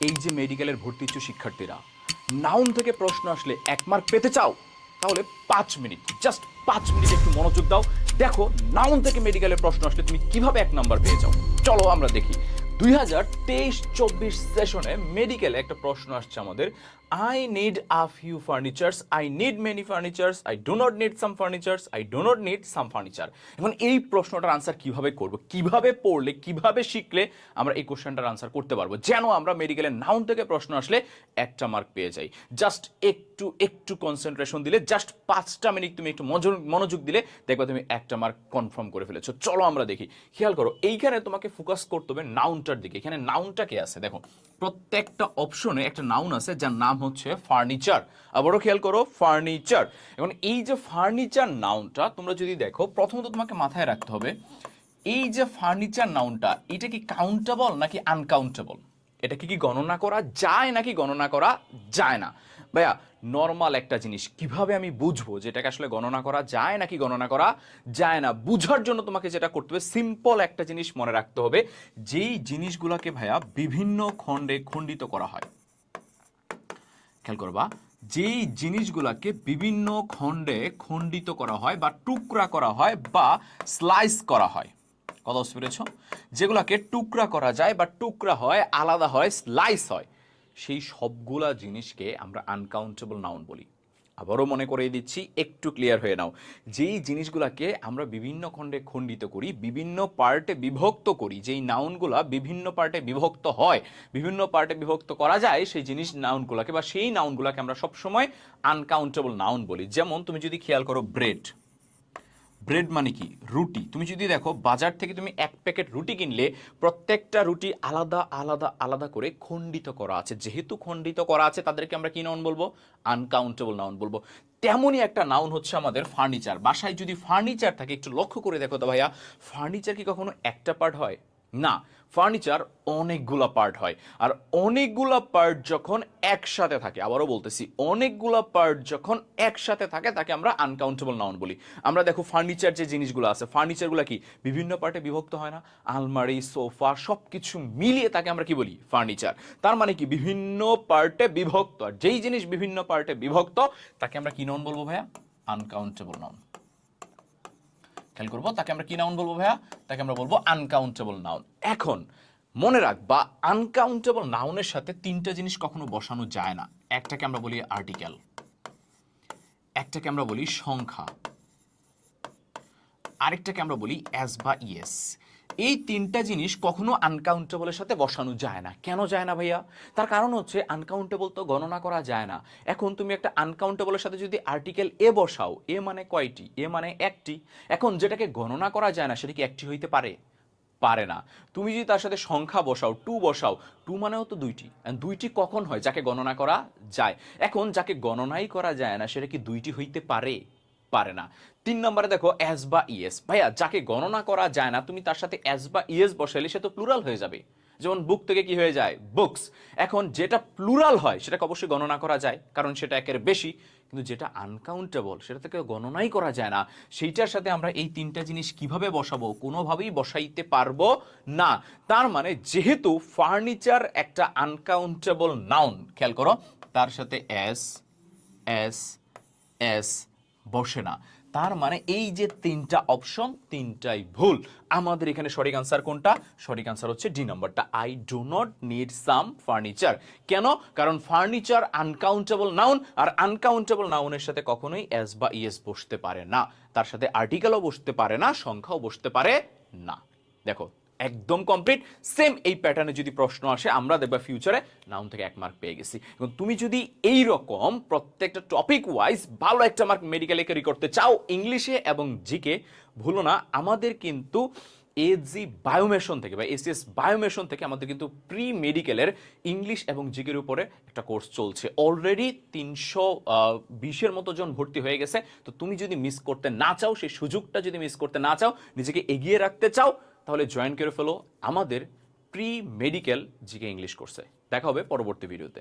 এই যে মেডিকেলের ভর্তি ইচ্ছুক শিক্ষার্থীরা, নাউন থেকে প্রশ্ন আসলে 1 মার্ক পেতে চাও, তাহলে 5 মিনিট, জাস্ট 5 মিনিট একটু মনোযোগ দাও। দেখো নাউন থেকে মেডিকেলের প্রশ্ন আসলে তুমি কিভাবে 1 নাম্বার পেয়ে যাও। চলো আমরা দেখি 2023-24 সেশনে মেডিকেলে একটা প্রশ্ন আসছে আমাদের, I need a few furnitures, I need many furnitures, I do not need some furnitures, I do not need some furniture. এখন এই প্রশ্নটার আনসার কিভাবে করব, কিভাবে পড়লে, কিভাবে শিখলে আমরা এই কোশ্চেনটার আনসার করতে পারবো, যেন আমরা মেডিকেলের নাউন থেকে প্রশ্ন আসলে 1টা মার্ক পেয়ে যাই। জাস্ট একটু কনসেন্ট্রেশন দিলে, জাস্ট 5টা মিনিট তুমি একটু মনোযোগ দিলে দেখবে তুমি 1টা মার্ক কনফার্ম করে ফেলেছো। চলো আমরা দেখি। খেয়াল করো, এইখানে তোমাকে ফোকাস করতে হবে নাউনটার দিকে। এখানে নাউনটা কে আছে দেখো, প্রত্যেকটা অপশনে একটা নাউন আছে যার নাম হচ্ছে ফার্নিচার। আবারও খেয়াল করো, ফার্নিচার। এখন এই যে ফার্নিচার নাউনটা তোমরা যদি দেখো, প্রথমত তোমাকে মাথায় রাখতে হবে এই যে ফার্নিচার নাউনটা, এটা কি কাউন্টেবল নাকি আনকাউন্টেবল? এটা কি গণনা করা যায় নাকি গণনা করা যায় না? ভাইয়া নর্মাল একটা জিনিস কিভাবে আমি বুঝবো যেটাকে আসলে গণনা করা যায় নাকি গণনা করা যায় না, বুঝার জন্য তোমাকে যেটা করতে হবে, সিম্পল একটা জিনিস মনে রাখতে হবে, যেই জিনিসগুলোকে ভাইয়া বিভিন্ন খণ্ডে খণ্ডিত করা হয়, খেয়াল করবা, যেই জিনিসগুলোকে বিভিন্ন খণ্ডে খণ্ডিত করা হয় বা টুকরা করা হয় বা স্লাইস করা হয়, কথা বুঝতে পেরেছ? যেগুলোকে টুকরা করা যায় বা টুকরা হয়, আলাদা হয়, স্লাইস হয়, সেই সবগুলা জিনিসকে আমরা আনকাউন্টেবল নাউন বলি। আবারও মনে করিয়ে দিচ্ছি, একটু ক্লিয়ার হয়ে নাও। যেই জিনিসগুলোকে আমরা বিভিন্ন খণ্ডে খণ্ডিত করি, বিভিন্ন পার্টে বিভক্ত করি, যেই নাউনগুলা বিভিন্ন পার্টে বিভক্ত হয়, বিভিন্ন পার্টে বিভক্ত করা যায়, সেই জিনিস নাউনগুলোকে বা সেই নাউনগুলোকে আমরা সবসময় আনকাউন্টেবল নাউন বলি। যেমন তুমি যদি খেয়াল করো, ব্রেড, ব্রেড মানে কি? রুটি। তুমি যদি দেখো বাজার থেকে তুমি 1 প্যাকেট রুটি কিনলে, প্রত্যেকটা রুটি আলাদা আলাদা আলাদা করে খণ্ডিত করা আছে। যেহেতু খণ্ডিত করা আছে, তাদেরকে আমরা কি নাউন বলবো? আনকাউন্টেবল নাউন বলবো। তেমনই একটা নাউন হচ্ছে আমাদের ফার্নিচার। বাসায় যদি ফার্নিচার থাকে, একটু লক্ষ্য করে দেখো তো ভাইয়া, ফার্নিচার কি কখনো একটা পার্ট হয়? না, ফার্নিচার অনেকগুলা পার্ট হয়। আর অনেকগুলা পার্ট যখন একসাথে থাকে, আবারও বলতেছি, অনেকগুলা পার্ট যখন একসাথে থাকে তাকে আমরা আনকাউন্টেবল নাউন বলি। আমরা দেখো ফার্নিচার যে জিনিসগুলো আছে, ফার্নিচারগুলো কি বিভিন্ন পার্টে বিভক্ত হয় না? আলমারি, সোফা, সব কিছু মিলিয়ে তাকে আমরা কি বলি? ফার্নিচার। তার মানে কি বিভিন্ন পার্টে বিভক্ত। আর যেই জিনিস বিভিন্ন পার্টে বিভক্ত তাকে আমরা কি নাউন বলবো ভাইয়া? Uncountable noun. খেয়াল করবো, তাকে আমরা কি নাউন বলবো ভাইয়া? তাকে আমরা বলবো আনকাউন্টেবল নাউন। এখন মনে রাখবা, আনকাউন্টেবল নাউনের সাথে 3টা জিনিস কখনো বসানো যায় না। একটাকে আমরা বলি আর্টিকেল, একটাকে আমরা বলি সংখ্যা, আরেকটাকে আমরা বলি অ্যাজ বা ইয়েস। এই 3টা জিনিস কখনো আনকাউন্টেবলের সাথে বসানো যায় না। কেন যায় না ভাইয়া? তার কারণ হচ্ছে আনকাউন্টেবল তো গণনা করা যায় না। এখন তুমি একটা আনকাউন্টেবলের সাথে যদি আর্টিকেল এ বসাও, এ মানে কয়টি? এ মানে একটি। এখন যেটাকে গণনা করা যায় না, সেটা কি একটি হইতে পারে? পারে না। তুমি যদি তার সাথে সংখ্যা বসাও, টু বসাও, টু মানেও তো দুইটি। দুইটি কখন হয়? যাকে গণনা করা যায়। এখন যাকে গণনাই করা যায় না, সেটা কি দুইটি হইতে পারে? পারে না। 3 নম্বরে দেখো অ্যাজ বা ইয়েস। ভাইয়া যাকে গণনা করা যায় না, তুমি তার সাথে অ্যাজ বা ইয়েস বসাইলে সে তো প্লুরাল হয়ে যাবে। যেমন বুক থেকে কি হয়ে যায়? বুকস। এখন যেটা প্লুরাল হয় সেটাকে অবশ্যই গণনা করা যায়, কারণ সেটা একের বেশি। কিন্তু যেটা আনকাউন্টেবল, সেটা থেকে গণনাই করা যায় না, সেইটার সাথে আমরা এই 3টা জিনিস কিভাবে বসাবো? কোনোভাবেই বসাইতে পারবো না। তার মানে যেহেতু ফার্নিচার একটা আনকাউন্টেবল নাউন, খেয়াল করো, তার সাথে এস এস এস বসে না। তার মানে এই যে 3টা অপশন, 3টাই ভুল। আমাদের এখানে সঠিক আনসার কোনটা? সঠিক আনসার হচ্ছে ডি নাম্বারটা, I do not need some furniture. কেন? কারণ ফার্নিচার আনকাউন্টেবল নাউন, আর আনকাউন্টেবল নাউনের সাথে কখনোই এস বা ইয়েস বসতে পারে না। তার সাথে আর্টিকেলও বসতে পারে না, সংখ্যাও বসতে পারে না। দেখো একদম কমপ্লিট। সেম এই প্যাটার্নে যদি প্রশ্ন আসে, আমরা দেখবা ফিউচারে নাউন থেকে 1 মার্ক পেয়ে গেছি। এবং তুমি যদি এই রকম প্রত্যেকটা টপিক ওয়াইজ ভালো একটা মার্ক মেডিকেলে ক্যারি করতে চাও, ইংলিশে এবং জিকে, ভুলো না আমাদের কিন্তু এজি বায়োমেশন থেকে বা এসিএস বায়োমেশন থেকে আমাদের কিন্তু প্রি মেডিকেলের ইংলিশ এবং জিকের উপরে একটা কোর্স চলছে। অলরেডি 320-এর মতো জন ভর্তি হয়ে গেছে। তো তুমি যদি মিস করতে না চাও, সেই সুযোগটা যদি মিস করতে না চাও, নিজেকে এগিয়ে রাখতে চাও, তাহলে জয়েন করে ফেলো আমাদের প্রি মেডিকেল জিকে ইংলিশ কোর্সে। দেখা হবে পরবর্তী ভিডিওতে।